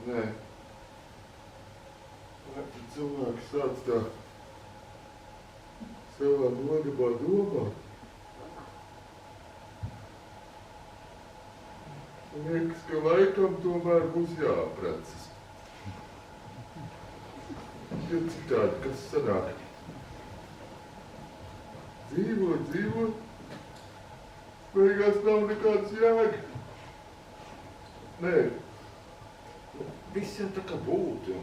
Nē. Cilvēks sāc tā savā nodabā domāt. Liekas, ka laikam tomēr būs jāaprecas. Ja citādi, kas sanāk? Dzīvot, beigās nav nekāds jēga. Nē, visiem tā kā būtu.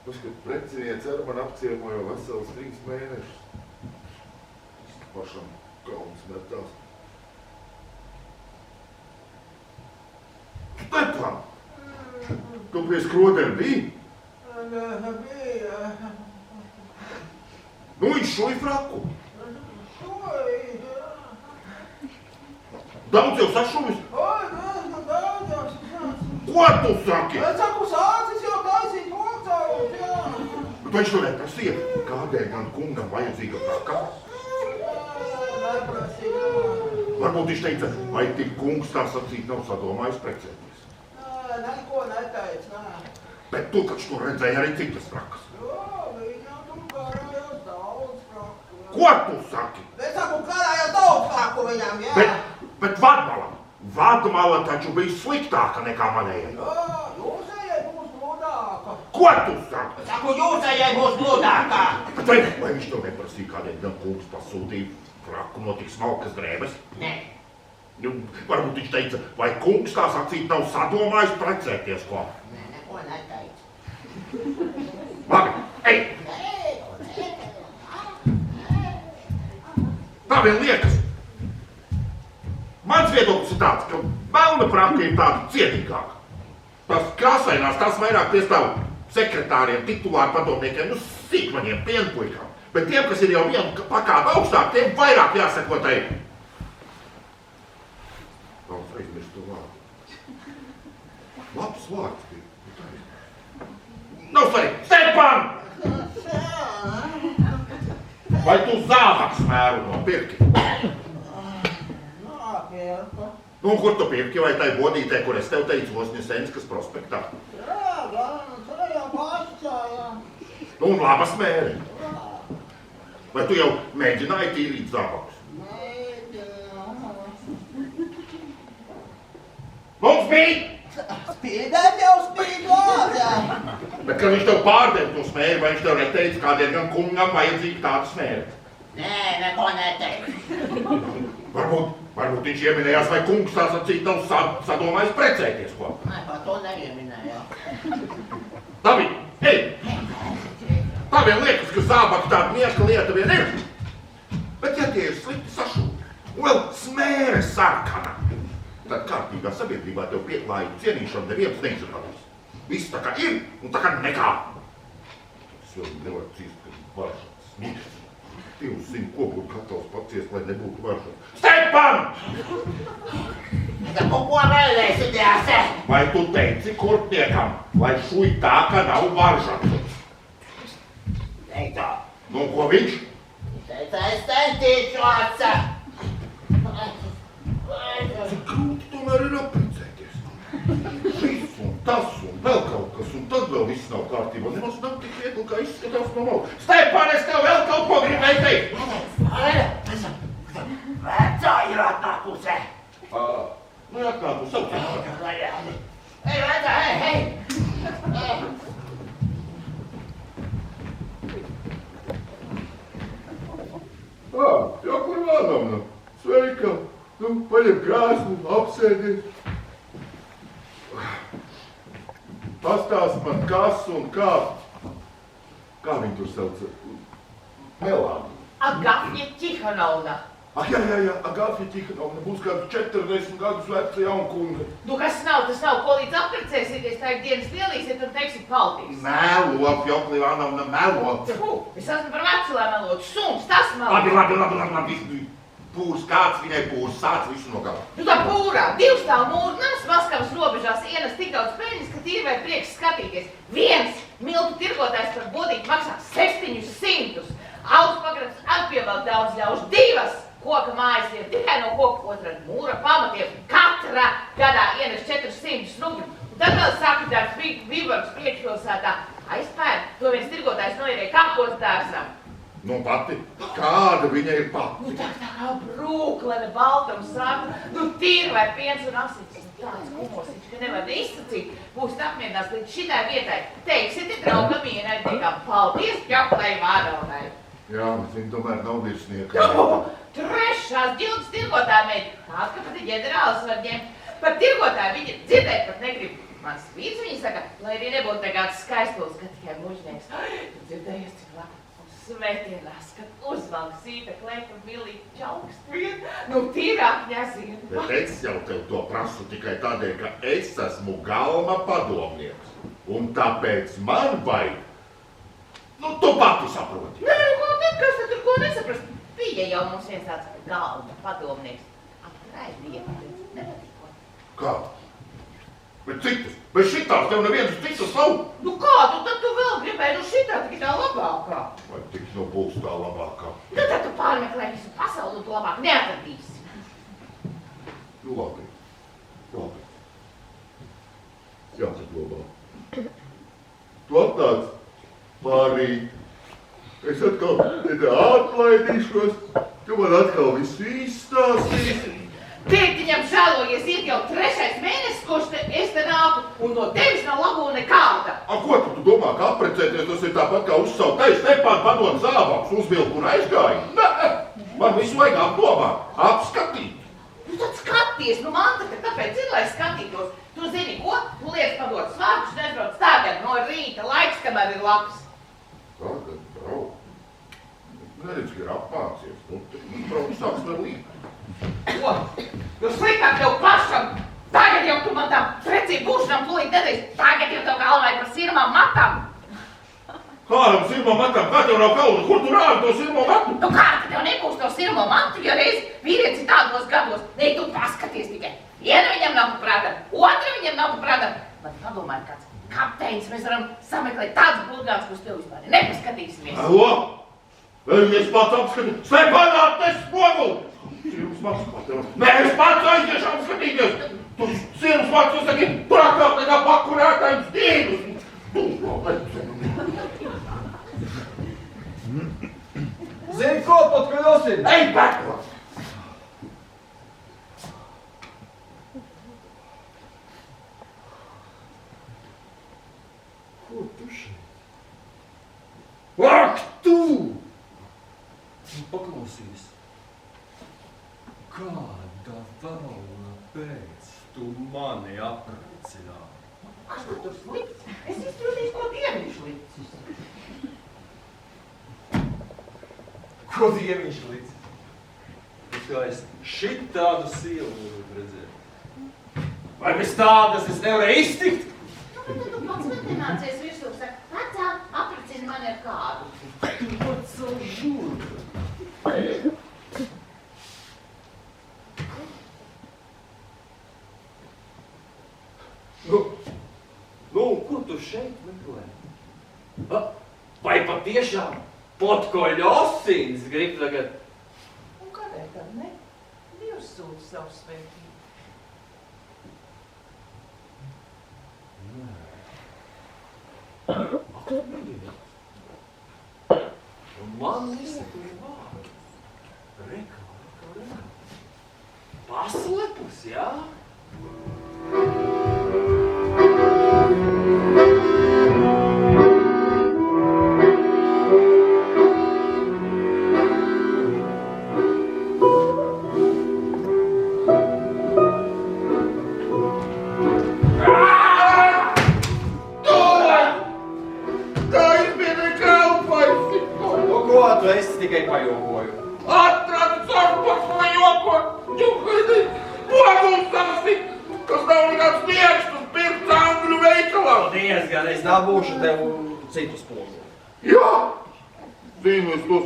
Paskat, precinieci ar man apciemoja vesels 3 mēnešus. Pašam kauns metās. Stefan! Tu pie skrodera biji? Bija. Nu, viņš šoja fraku. Daudz jau sašuvis? Daudz. Ko tu saki? Es saku, sācis jau taisīt mokcājus, jā. Bet viņš to neprasīja. Kādēļ man kungam vajadzīga fraka? Neprasīja. Varbūt viņš teica, vai tik kungs tā sacīt nav sadomājis precēties. Neko neteic, nē. Bet tu taču tur redzēji arī citas frakas. Jā, viņam tur karājās daudz fraku. Ko tu saki? Es saku, karājās daudz fraku viņam, jā. Bet Vadmala taču bija sliktāka nekā manējai. Jā, jūsējai būs bludāka. Ko tu saki? Es saku, jūsējai būs bludāka. Bet vai viņš to neprasīja, kādēļ gan kungs pasūtīja fraku no tik smalkas drēbes? Nē. Nu, varbūt viņš teica, vai kungs tā sacīt nav sadomājis precēties ko? Nē, neko neteic. Labi, ej! Tā vien liekas. Mans viedoklis ir tāds, ka melna fraka ir tāda cietīgāka. Tās krāsainās, tās vairāk piestāv sekretāriem, titulāru padomniekiem, nu sīkmaņiem, pienpuikām. Bet tiem, kas ir jau vienu pakāpi augstāk, tiem vairāk jāseko tai. Daudz aizmirst to vārdu. Labs vārds bija. Nav svarīgi. Stepan! Vai tu zābaks mēru no pirki? Nopirka. Nu, kur tu pirki, vai tai bodītē, kur es tev teicu Vosņesenskas prospektā? Jā, tajā pašā, jā. Nu, un labas mēri. Vai tu jau mēģināji tīrīt zābakus? Mums bija! Spīdēt jau spīd lāzē. Bet, kad viņš tev pārdēv to smēri, vai viņš tev neteica, kādēļ gan kungam vajadzīgi tādu smēri? Nē, neko neteicu. Varbūt viņš ieminējās, vai kungs tā sacīt nav sadomājis precēties ko? Nē, par to neieminēju. Labi, ej! Tā vien liekas, ka zābaki tāda mieška lieta vien ir. Bet ja tie ir slikti sašūti, un vēl smēre sarkana, tad kārtīgā sabiedrībā tev pieklājību cienīšanu neviens neizrādīs. Viss tā kā ir un tā kā nekā. Es vēl nevaru cīst, ka varšats smīksts. Dievs zina, ko būtu gatavs paciest, lai nebūtu varšats. Stepan! Ja ko vēlēsities? Vai tu teici kurtniekam, lai šuj tā, ka nav varšats? Teicu. Nu, ko viņš? Teicu, es centīšos. Cik grūti tomēr ir apprecēties. Šis un tas un vēl kaut kas, un tad vēl viss nav kārtībā. Nemaz nav tik viegli, kā izskatās no malu. Stepan, es tev vēl kaut ko gribēju teikt! Vecā ir atnākusi. Nu, atnāku, sauciet. Ej, vecā, ej! Jākur Vānavna, sveika! Nu, paņem krēslu, apsēdies. Pastāst man, kas un kā. Kā viņi tur sauc? Melāna. Agafņa Čihanovna. Jā, Agafņa Čihanovna būs kādu 40 gadus veca jaunkunga. Nu, kas nav, tas nav, ko līdz apprecēsieties, tā ir dienas lielīsiet un teiksit paldies. Melo, Fjokli Vānavna, melo. Es esmu par vecu, lai melotu. Suns, tas melo. Labi. Pūrs, kāds viņai pūrs, sāc visu no gala. Nu tā pūrā, 2 stāvu mūru nams Maskavas robežās ienes tik daudz peļņas, ka tīri vai prieks skatīties. Viens miltu tirgotājs par bodīti maksā 700. Augs pagrabs atpievēl daudz ļaužu, 2 koka mājas ir tikai no koka otrā mūra pamatiem. Katra gadā ienes 400 rubļu. Un tad vēl saka darbs Viborgas priekšpilsētā. Aizpēr, to viens tirgotājs noierēja kāpos dārsam. Nu pati, kāda viņa ir pati? Nu tā kā brūklene, baltam saka, nu tīri vai piens un asins. Tāds kumosiņš, ka nevar izsacīt. Būs apmierinās līdz šitai vietai. Teiksiet, draugam ienaidniekam, paldies Ķoklai Māronai. Jā, bet viņa tomēr nav virsnieka. Trešās ģildes tirgotāja meita. Tāda, ka pat ģenerālis var ņemt. Par tirgotāju viņa dzirdēt pat negrib. Mans vīrs viņa saka, lai arī nebūtu nekāds skaistulis, ka tikai mužnieks. Tu dzirdējies, cik labi. Svētienās, kad uzvalk sīta klēpa vilī čaukst vien, nu tīrāk ņazien. Bet es jau tev to prasu tikai tādēļ, ka es esmu galma padomnieks. Un tāpēc man vajag. Nu, tu pati saproti. Nē, nu, ko tad, kas tad tur ko nesaprast? Bija jau mums viens tāds galma padomnieks. Atraidīja, nepatīko. Kā? Bet citus? Bet šitās tev nevienas citas nav? Nu kādu tad tu vēl gribēji? Nu šitā tik tā labākā. Vai tik nu būs tā labākā? Nu tad tu pārmeklē visu pasauli un tu labāk neatradīsi. Nu labi. Labi. Jāsaglabā. Tu atnāc pārīt. Es atkal te atlaidīšos. Tu man atkal visu izstāstīsi. Tētiņam žēlojies, iet jau 3. mēnesis, kurš es te nāku, un no tevis nav labuma nekāda. A, ko tu domā, ka apprecēties tas ir tāpat kā uzsaukt? Es nepār padod zābaks, uzvilku un aizgāju. Nē, man visu vajag apdomāt, apskatīt. Nu tad skaties, nu man tāpēc ir, lai skatītos. Tu zini ko? Tu liec padot svārkus, nebrauc tagad no rīta, laiks, kamēr ir labs. Tagad brauc. Neredz, ka ir apmācies. Nu, brauc sāks vēl līdzi. Ko? Jo sliktāk tev pašam. Tagad jau tu man tam precību būšanām tūlīt nedēļas. Tagad jau tev galvai par sirmām matām. Kādam sirmām matām? Kā tev nav galva? Kur tu rāvi to sirmo matu? Nu kā tev nebūs to sirmo matu, ja reiz vīrietis tādos gados? Nē, tu paskaties tikai. Viena viņam nav paprātam, otra viņam nav paprātam. Man padomāju, kāds kapteinis mēs varam sameklēt tāds bulgāns, kurš tev vispār nepaskatīsimies. Alo? Vēļies pats apskatīt. Stepanāt, te spoguli! Sirmas mats kā tev. Nē, es pats aiziešu apskatīties. Tu sirmas mats uzsaki trakāk nekā pakurētājums dīvus. Zini ko, podkaļosim? Ej, pekla! Ko tu šeit? Ak, tu! Nu, paklausies. Kāda velna pēc tu mani apricināji? Kas tu tur slikts? Es izpildīšu, ko dieviņš licis. Ko dieviņš licis? Es kā es šitādu sievu redzēju. Vai bez tādas es nevarēju iztikt? Nu, tad tu pats nepienācies virsū, saka, vecā, apricini mani ar kādu. Tu pats savu žūru. Nu, ko tu šeit meklē? Vai patiešām Podkoļosins grib tagad? Un kādēļ tad ne? Dievs sūta savu svētību. Un man izsaka vārdi. Rekā. Paslepus, jā? Tu esi tikai pajokoju. Atradu sarpus vai jokot! Ģukaidi! Poguls tamsi! Tas nav nekāds miegs, tas pirks angļu veikalā! Diezgan, es dabūšu tev citus poguļus. Jā! Zinu es tos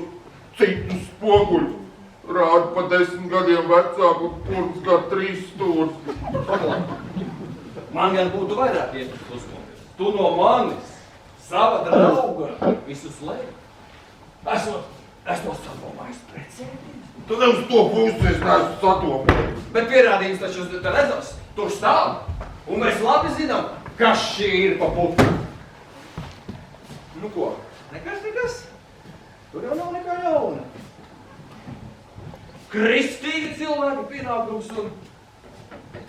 citus spoguļus. Rādu pa 10 gadiem vecāku un purks kā 3 stūrs. Man gan būtu vairāk iepirkt uzmanības. Tu no manis, sava drauga, visu slēp. Es to sadomājos precēties. Tu ne uz to pusi es neesmu sadomājis. Bet pierādījums taču te redzams. Tur stāv. Un mēs labi zinām, Kas šī ir pa putu? Nu ko, nekas. Tur jau nav nekā jauna. Kristīgi cilvēki pienākums un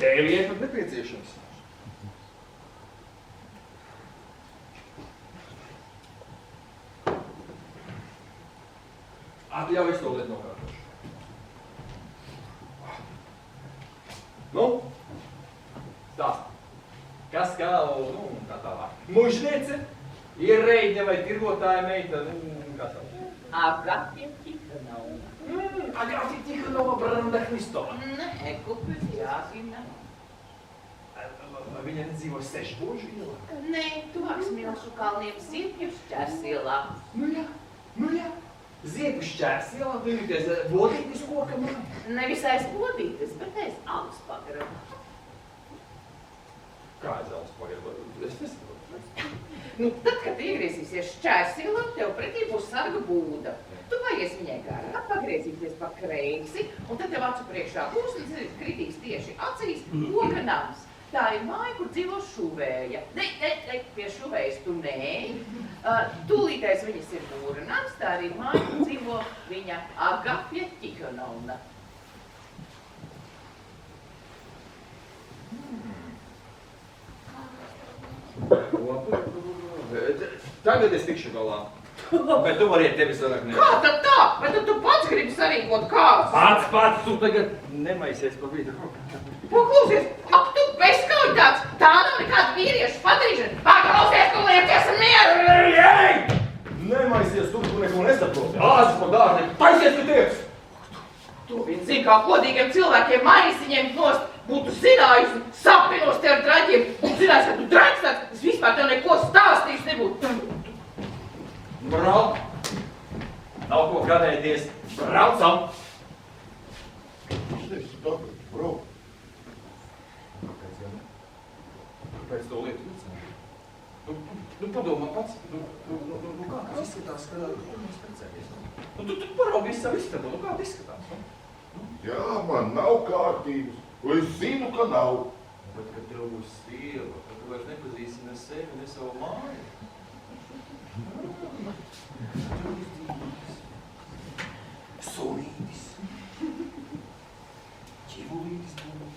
tēvijai pat nepieciešams. Atļauj es to lietu nokārtošu. Nu? Stāst. Kas kā, un tā tālāk. Mužniece, ierēģe vai tirgotāja meita, kā tā? Agafja Tihanovna. Agafja Tihanova Branda Hristova. Nē, kupis jāzina. Viņa nedzīvo Sešbožu ielā? Nē, tuvāk Smilšu kalniem Ziepju šķērsielā. Nu jā. Ziepju šķērsielā, viņuties bodītis kokam. Nevis aiz bodītes, bet aiz alus pagraba. Kā aiz alus pagraba? Es nesaprotu. Nu, tad, kad iegriezīsies šķērsielā, tev pretī būs sarga būda. Tu paies viņai garā, pagriezīties pa kreisi, un tad tev acu priekšā būs, un kritīs tieši acīs koka nams. Tā ir māja, kur dzīvo šuvēja. Ne, pie šuvējas tu neej. Tūlītais viņas ir mūra nams, tā arī māja, kur dzīvo viņa Agafja Tihanovna. Tagad es tikšu galā. Bet tu variet tevis vairāk ne. Kā tad tā? Vai tu pats gribi sarīkot kāds? Pats, tu tagad nemaisies pa vidu. Paklausies, ak tu bezkauļtāts! Tā nav nekāda vīriešu padarīšana! Paklausies, tu lieties mieru! Ei! Nemaisies, tu neko nesaproti. Āzis pa dārni, taisies, ka tieks! Tu viņi zina, kā godīgiem cilvēkiem maisiņiem nost būtu zinājusi, sapinos tev draģiem un zinās, ka tu draģs tāds, es vispār tev neko stāstījis nebūtu. Brauc! Nav ko gadēties. Braucam! Es tagad, brauc. Kāpēc to lietu vicināju? Nu, padomā pats. Kā tas izskatās, kad mēs precēties? Tu paraugies savu istabu, kā tas izskatās? Jā, man nav kārtības. Es zinu, ka nav. Bet, kad tev būs sieva, tad tu vairs nepazīsi ne sevi, ne savu māju. Sunītis. Ķivulītis būs.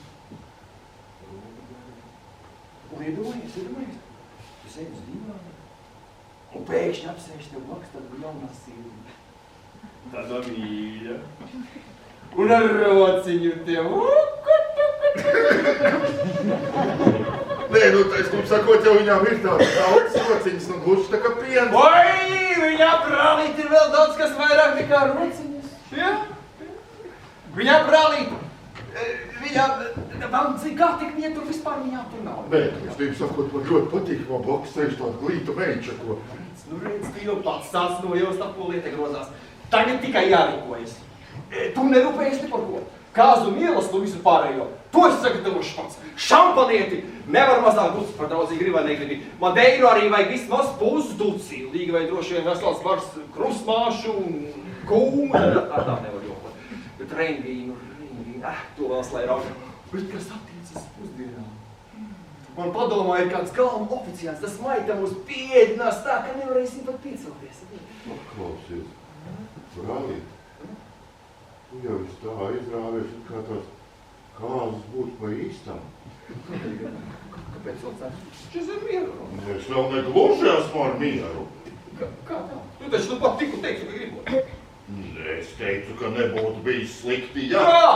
Un iedomājies. Tu sevi uz divānu. Un pēkšņi apsēž tev blakus tāda jaunā sieva. Tāda mīļa. Un ar rociņu tev. Nē, nu, taisnība sakot, jau viņām ir tādas daudz rociņas, nu, gluži tā kā piens. Oi, viņā brālīt ir vēl daudz kas vairāk nekā rociņas. Jā? Viņā brālīt, man zina, kā tik viņa tur vispār viņā tur nav. Nē, taisnība sakot, man ļoti patīk, man blakus sēž tāda glīta meņča, ko. Nu, redz, tu jau pats tāds nojaust ap ko lieta grozās. Tagad tikai jārīkojas. Tu nerūpējies ne par ko. Kāzu mielas, tu visu pārējo. To es sagatavošu pats. Šampanieti nevar mazāk būt par draudzīgi gribi vai negribi. Madeiru arī vajag vismaz pusduci. Līgi vai droši vien vesels bars krustmāšu un kūmu. Tā nevar jokot. Bet rengīnu. To vēl slēj Bet kas attiecas pusdienām? Man padomā ir kāds kalnu oficiāls. Tas maita mūs pieēdinās tā, ka nevarēsim pat piecelties. Klausies, brālīt, tu jau esi tā aizrāvies, kā tās kāzas būtu pa īstam. Kāpēc vēl cēs? Šis ir mieru. Es vēl negluži esmu ar mieru. Kā tā? Tu taču nu pat tikko teicu, ka gribot. Es teicu, ka nebūtu bijis slikti, jā. Kā?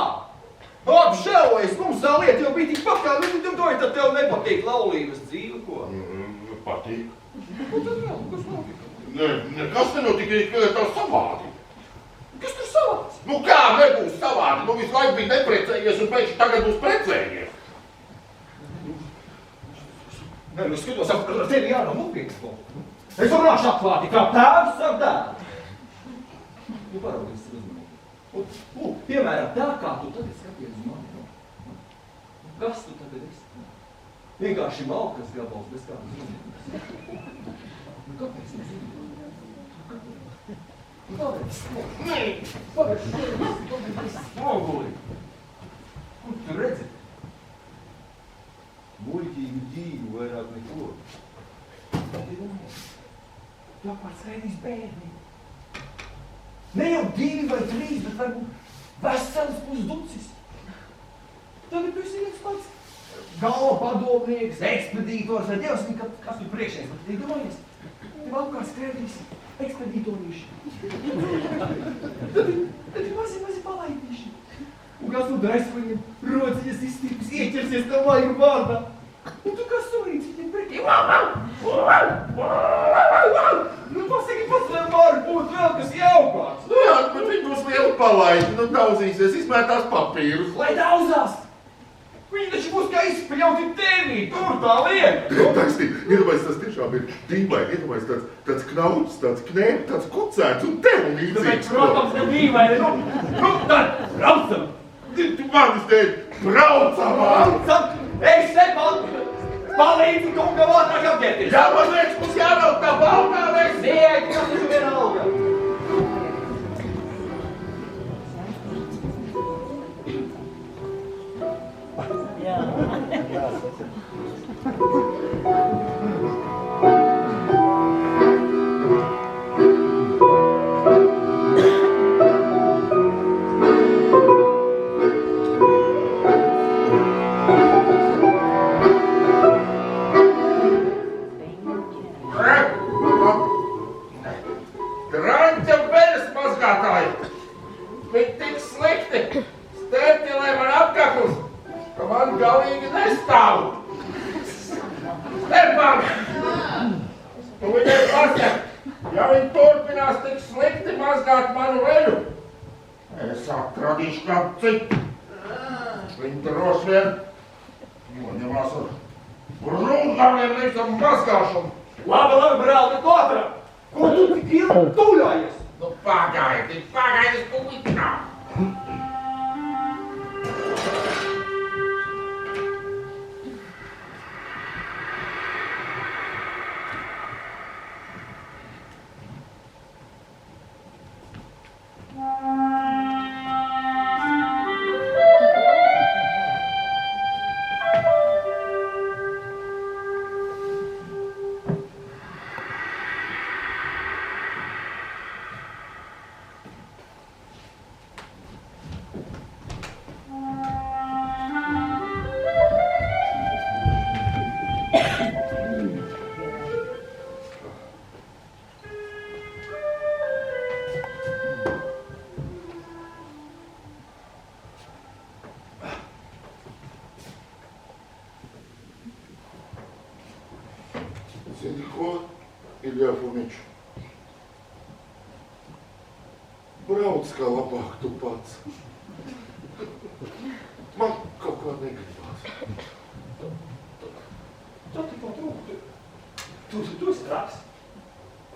Apžēlojies, mums tā lieta jau bija tikpat kā lidoja, tad tev nepatīk laulības dzīve, ko? Patīk. Ko tad vēl? Kas notika? Nekas nenotika, ka tā savādi. Kas tur savāds? Nu kā nebūs savādi? Nu visu laiku bija neprecējies un pēc tagad būs precējies. Nē, nu skatos, ar tevi jārā nopietni, ko? Es runāšu atklāti, kā tēvs ar dēlu. Nu, paraugies uzmanīgi. Lūk, piemēram, tā kā tu tagad skaties uz mani. Kas tu tagad esi? Vienkārši malkas gabals bez kādas uzmanības. Nu, kāpēc nezinu? Nu, kāpēc? Kāpēc smoguli? Kur tu redzi? Muļķīgu dzīvi vairāk nekā Tu apkārt sēdīs bērni. Ne jau 2 vai 3, bet varbūt vesels pusducis. Tad tu esi viens pats. Galva padomnieks, ekspedītors, vai dievs, kas tu priekšējais, bet iedomājies, tev apkārt skrēdīs ekspedītorīši. Tad ir mazi palaidīši. Un kas tu darēs viņiem rociņas izstīpis, ieķersies tev vajag vārdā. Un tu kā surīts viņiem pretī. Nu pasaki pats, lai var būt vēl kas jaukāks. Nu jā, bet viņi būs lieli palaidi, nu daudzīsies, izmētās papīrus. Lai daudzās! Viņi taču būs kā izspļauti tēmī, tur tā lieta! Taisnība, iedomājies, tas tiešām ir dīvaini, iedomājies tāds knauts, tāds knēp, tāds kucēts un tev līdzīgs. Protams, ne dīvaini, nu tad braucam! Tu manis dēļ, braucam! Braucam! Ej, Stepan! Palīdzi kungam ātrāk apģērties! Jā, man liekas, mums jāvelk tā baltā, mēs! Nē, kas taču vienalga! Graņķa veļas mazgātāji! Viņi tik slikti! Stērķelē man apkakls, ka man galīgi nestāv! Stepan! Tu viņai pasaki, ja viņi turpinās tik slikti mazgāt manu veļu, es atradīšu kādu citu. Viņi droši vien noņemās ar brūngaliem līdzam mazgāšanu. Labi, brāl, bet ātrāk! Ko tu tik ilgi tuļājies? Nu pagaidi, es puikā! Zini ko, Ilja Fomič? Brauc kā labāk tu pats. Man kaut kā negribās. Tā tik man trūk. Tu esi traks.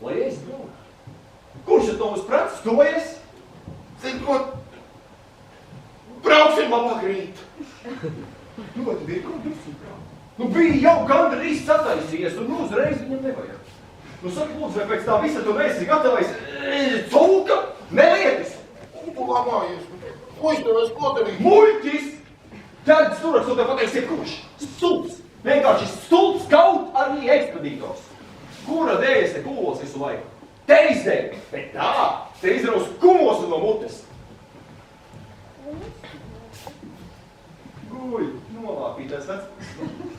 Lai es braucu. Kurš ar to uz prats? Tu vai es? Zini ko? Brauksim labāk rīt. Nu, vai tu biji kaut drusku brauc? Nu, bija jau gandrīz sataisījies, un nu uzreiz viņam nevajag. Nu, saki, lūdzu, vai pēc tā visa tu neesi gatavais culka, nelietis? Tu labājies. Ko es tev esmu nodarījis? Muļķis! Ķērģis turaks, un tev pateiks jebkurš. Stulps! Vienkārši stulps, kaut arī ekspedītors. Kura dēļ es te kūlos visu laiku? Tevis dēļ! Bet tā, te izraus kumos no mutes. Guļ, nolāpītais vecais.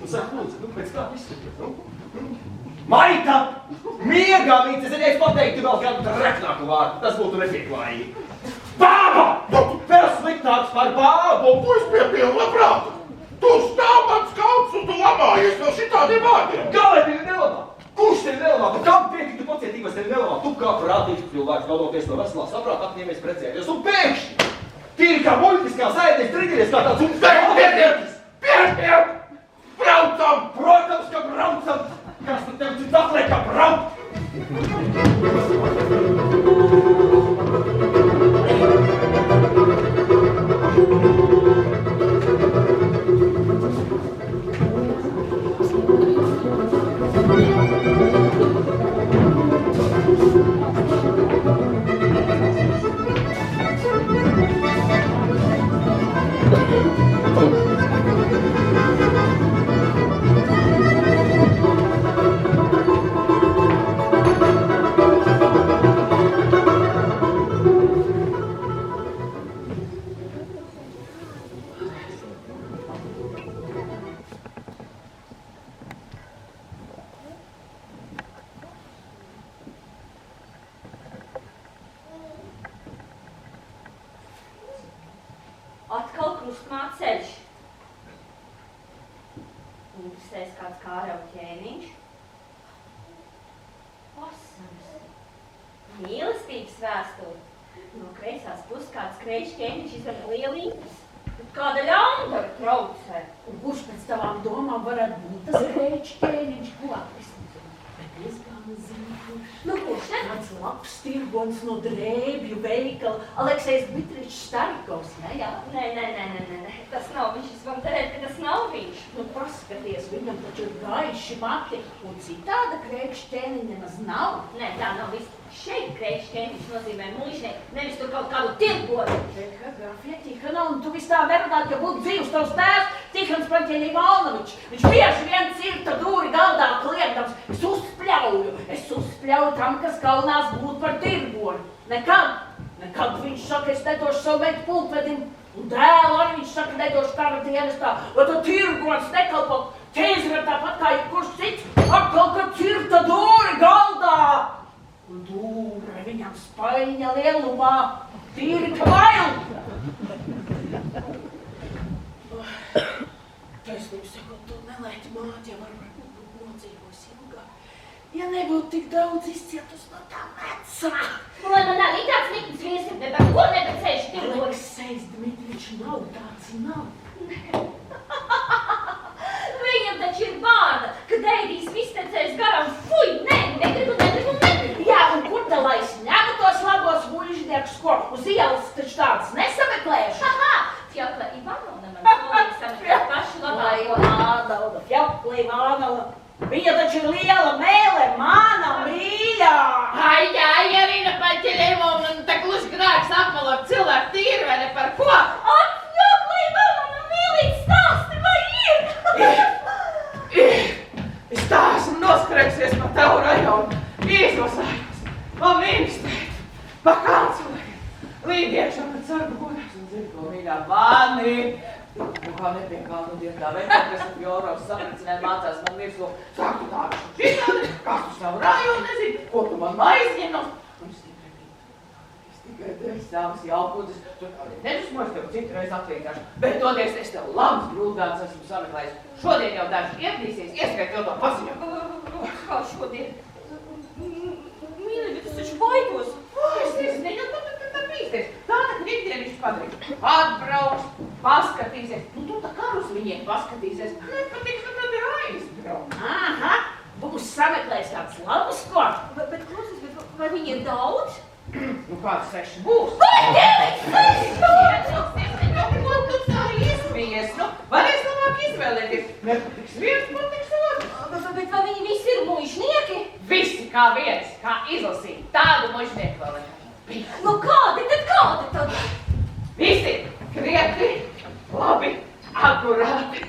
Nu, saka, lūdzu, nu, pēc kā izskatīt, nu? Maita! Miegā mīces, es pateiktu vēl kādu treknāku vārdu, tas būtu nepieklājīgi. Bāba! Vēl sliktāks par bābu! Ko es piepilnu labprāt? Tu stāv mans kauts un tu labājies no šitādiem vārdiem. Kā lai tevi nelamā? Kurš tevi nelamā? Tu kam pietiktu pacietības tevi nelamā? Tu kā prātīgs cilvēks, vadoties no veselā saprāta, apņēmies precēties un pēkšņi! Tīri kā muļķis, kā sēdies, triģies kā tāds un Pietiek! Braucam! Protams, ka braucam! Kas tu tev cits atliek, kā brauc? kustamā ceļš. Interesēs kāds Kārava ķēniņš. Vasaras. Mīlestības vēstuli. No kreisās puses kāds Kreiča ķēniņš izrada lielības. Kāda ļaundara traucē. Un kurš pēc tavām domām varētu būt tas Kreiča ķēniņš? Ko? Es nezinu, bet es gan zinu, kurš. Nu, kurš ne? Kāds labs tirgonis no drēbju veikala. Aleksejs Dmitričs Starikovs, ne, jā? Nē. Tas nav viņš. Es varu teikt, ka tas nav viņš. Nu, paskaties, viņam taču ir gaiši mati. Un citāda Kreiča ķēniņa nemaz nav. Nē, tā nav viss. Šeit Kreiča ķēniņš nozīmē muļšnieku, nevis tur kaut kādu tirgoni. Grafie Tihana, un tu vis tā nerunāt, ka būtu dzīvs tavs tēvs Tihans Praķeļa Ivanovičs. Viņš bieži vien cirta dūri galdā kliedams. Es uzspļauju tam, kas kaunās būt par tirgoni. Nekad viņš saka, es nedošu savu meitu pulkvedim. Un dēlu arī viņš saka, nedošu kara dienestā. Vai tu tirgonis nekalpo ķēzara tāpat kā jebkurš cits, atkal, ka cirta dūri galdā. Un dūre viņam spaiņa lielumā, tīri kvaili. Taisnību sakot, to nelēt māte, ja varbūt būtu nodzīvos ilgāk. Ja nebūtu tik daudz izcietus no tā vecā. Lai man arī tāds nikns viesiem, bet ar ko nebecējuši tirgoni? Aleksejs Dmitričs nav tāds, nav. Viņam taču ir vārda, kad ēdīs viss tecējis garām. Fuj, negribu. Jā, un kur tā lai es ņemu tos labos muļžniekus, ko uz ielas taču tāds nesameklēšu? Aha, Fjokla Ivanovna man solīja sameklēt pašu labāko. Fjokla Ivanova. Viņa taču ir liela mēle, mana mīļā. Ai, Arina Paķeļevovna, tā gluži grāks apmalot cilvēku tīri, vai ne par ko? Ak, Fjokla Ivanovna, mīlīt stāsti, vai ir? Es tā esmu noskrēksies pa tavu rajonu, izlasājos, pa ministrētu, pa kancelēju, līdiešam, kad sargu godās un zinu, ko mīļā mani. Nu kā nepiekādu dietā, vērtāk, kas ap Jorovs sapracināja mācās man virsū, sāku tādu šitādi, kas tu savu rajonu nezinu, ko tu man maizņenos. Un es tikai tevi savas jaukudzes, tu kādiem nedusmojas, tev citu reizi atvītāšu, bet toties es tev labs grūdāns esmu sameklējis. Šodien jau daži ieplīsies, ieskait vēl to paziņu. Kā šodien? Mīļi, bet es taču baidos. Es nezinu, nu tad bīsties. Tāda kritieniši padarīt. Atbrauks, paskatīsies. Nu tu tā kā uz viņiem paskatīsies. Nepatiks, nu tad ir aizbraukt. Aha, būs sameklējis kāds labus, ko? Bet klausies, vai viņi ir daudz? Nu kāds 6 būs? Vai tevis 6? Ko tu tā izsmies? Nu, varēs labāk izvēlēties. Nepatiks viens, patiks otrs. Bet vai viņi visi ir muļšnieki? Visi kā viens, kā izlasīt. Tādu mužnieku vēl nekā. Nu kādi tad? Visi krietni, labi, akurāti.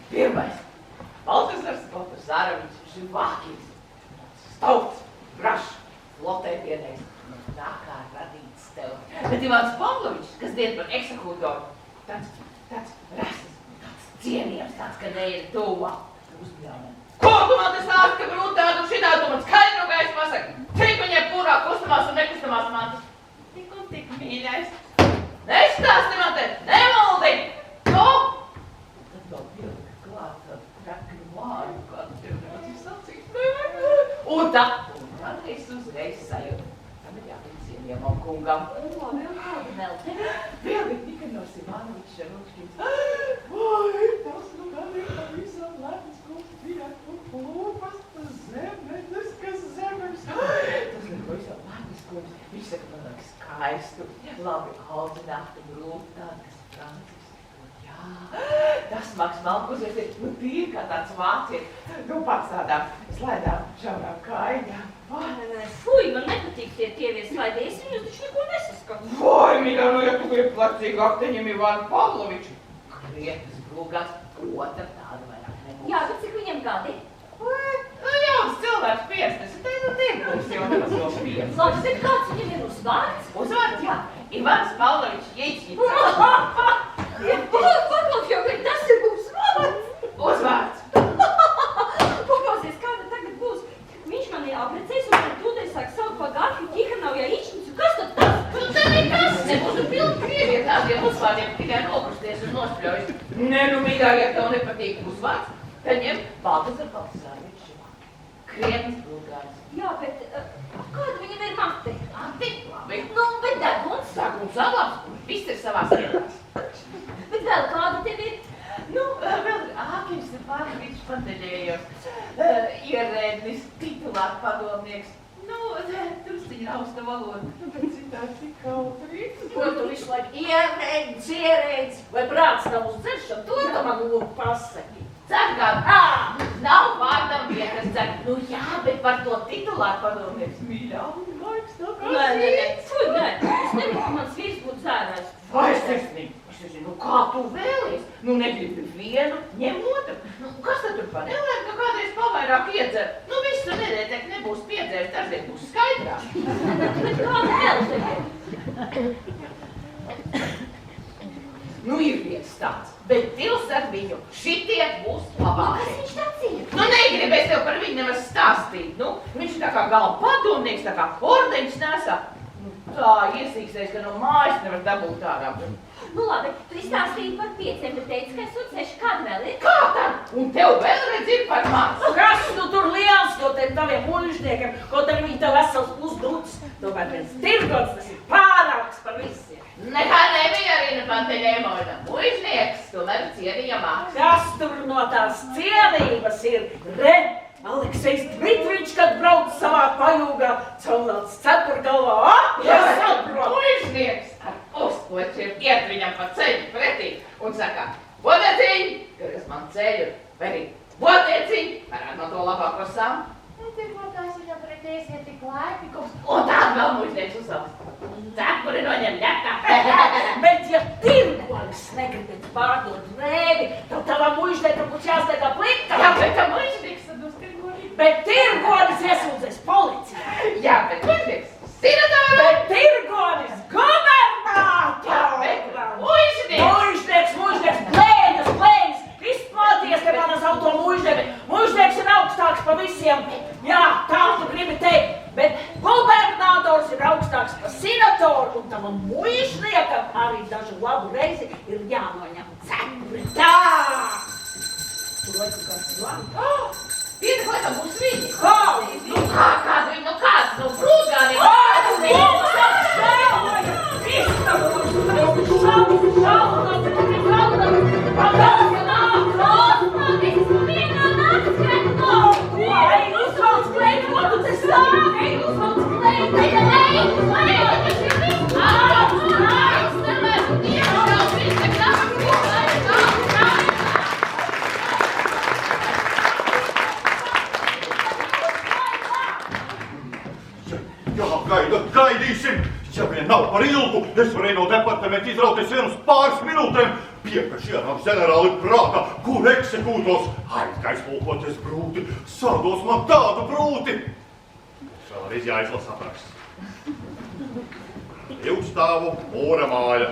Pirmais. Baltasars Baltasarovičs Živākins. Stauts, brašs, lotēpienais. Tā kā radīts tev. Bet Ivāns Pavlovičs, kas diet par eksekutoru, tāds rasas, tāds cienījams, tāds, kad ir tuvā. Uzbļaunē. Ko tu man te stāsti, ka brūtādu šitā tu man skaidru gaisu pasaki? Cik viņai pūrā kustamās un nekustamās mantas? Tik un tik mīļais. Nestāsti man te, nemuldi! Nu? Tad vēl pielika klāt tādu krakļu vāju, kādu tev nemaz sacīt. Un tā, man es uzreiz sajūtu. Tam ir jābūt cienījamam kungam. Labi, un kādi vēl tevi? Vēl ir Nikonos Ivanovičs Šaručkins. Vai, tas nu gan ir pavisam lepns kungs, bijāt un lūpas, tas zemenes, kas zemes. Tas ir pavisam lepns kungs. Viņš saka, man nāk skaistu, labi audzinātu grūti tādu, kas franciski. Jā, tas Maks Malkuzers ir, nu tīri kā tāds vācietis. Nu pats tādām slaidām, šaurām kājām. Fuj, man nepatīk tie tievies slaidi, es viņus taču neko nesaskatu. Vai, mīļā, nu ja tu gribi placīgāk, te ņem Ivānu Pavloviču. Krietas brūgās, otra tāda vairāk nebūs. Jā, bet cik viņam gadi? Nu jauns cilvēks 50, te nu būs jau nemaz jau 5. Labi, bet kāds viņam ir uzvārds? Uzvārds, jā, Ivāns Pavlovičs Jēķīts. Paklaus jau, ka tas ir uzvārds. Uzvārds. Paklausies, kāda tagad būs. Viņš man ir aprecējis un tad tūdēļ sāk saukt pa Garfi Tihanovjai tikai nokusties un nospļaujas. Ne, nu, mīļā, ja tev nepatīk uzvārds, tad ņem Baltazar Baltazāriņš. Krietnis bulgārs. Jā, bet kāda viņam ir mati? Mati? Labi. Nu, bet deguns? Deguns abās, viss ir savās vietās. Bet vēl kāda tev ir? Nu, vēl ākins ir pārvīdš panteļējos. Ierēdnis, titulārs padomnieks. Nu, drusciņi rausta valoda, bet citādi tik kautrīgs. Ko tu visu laiku ierēdzi, vai prāts nav uz dzeršanu, to tu man lūk pasaki. Cergāt, nav vārdam vietas cer. Nu jā, bet par to titulāru padomnieks mīļā un laiks tā kā Nē, es negribu, ka mans vīrs būtu dzērājs. Vai es nezinu, nu kā tu vēlies? Nu negribi vienu, ņem otru. Nu, kas tad tur pa nelēm, ka kādreiz pavairāk iedzer? Nu visu nedēļ nebūs piedzērs, dažreiz būs skaidrāk. Bet kāda vēl tev ir? Nu ir viens tāds, bet Dils ar viņu šitie būs labākie. Kas viņš tāds ir? Nu negribēs tev par viņu nemaz stāstīt, nu. Viņš tā kā galva padomnieks, tā kā ordeņš nesā. Nu tā iesīksies, ka no mājas nevar dabūt ārā. Nu labi, tu izstāstīji par 5, bet teici, ka es un 6, kāda vēl ir? Kā tad? Un tev vēlreiz ir par maz. Kas tu tur liels no tiem taviem muļžniekiem, kaut arī viņi tev vesels pusdūts? Tomēr viens tirgons, tas ir pārāks par visiem. Nekā nebija arī panteļēmoļa. Muļžnieks, tomēr cienījamāks. Kas tur no tās cienības ir? Re, Aleksejs Dmitriņš, kad brauc savā pajūgā, caunāts cepurgalvā, saprot. Muļžnieks ar uzkočiem iet viņam pa ceļu pretī un saka, vodeciņ, kas man ceļu, vai arī vodeciņ, varētu no to labāko sam. Un tirgotājs viņam pretēs ir tik laipīgums. Un tād vēl muļžnieks uzsauc. Cepuri noņem ļakā. Bet ja tirgonis negribēt pārdot drēbi, tad tavam muļžniekam būs jāsteigā plikā. Jā, bet tā muļžnieks tad uz tirgonī. Bet tirgonis iesūdzēs policijā. Jā, bet muļžnieks senatāra. Bet tirgonis gubernātors. Jā, bet muļžnieks. Muļžnieks, plēņas, izplāties, ka manas auto muļžnieki. Muļžnieks ir augstāks pa visiem. Jā, tā tu gribi teikt. Bet gubernators ir augstāks par senatoru, un tavam muļžniekam arī dažu labu reizi ir jānoņem cepuri. Tā! Tur laiku kāds zvana. Piedek, laikam būs viņi. Kā? Nu kā, kādu viņi, nu kāds, nu brūzgāni. Gaidīsim! Ja vien nav par ilgu, es varēju no departamenta izrauties vienus pāris minūtēm. Piekaši ienāk ģenerāli prātā, kur eksekūtos. Aizgaismulkoties brūti, sādos man tādu brūti. Vēl arī jāizlasa apraksts. 2 stāvu mūra māja.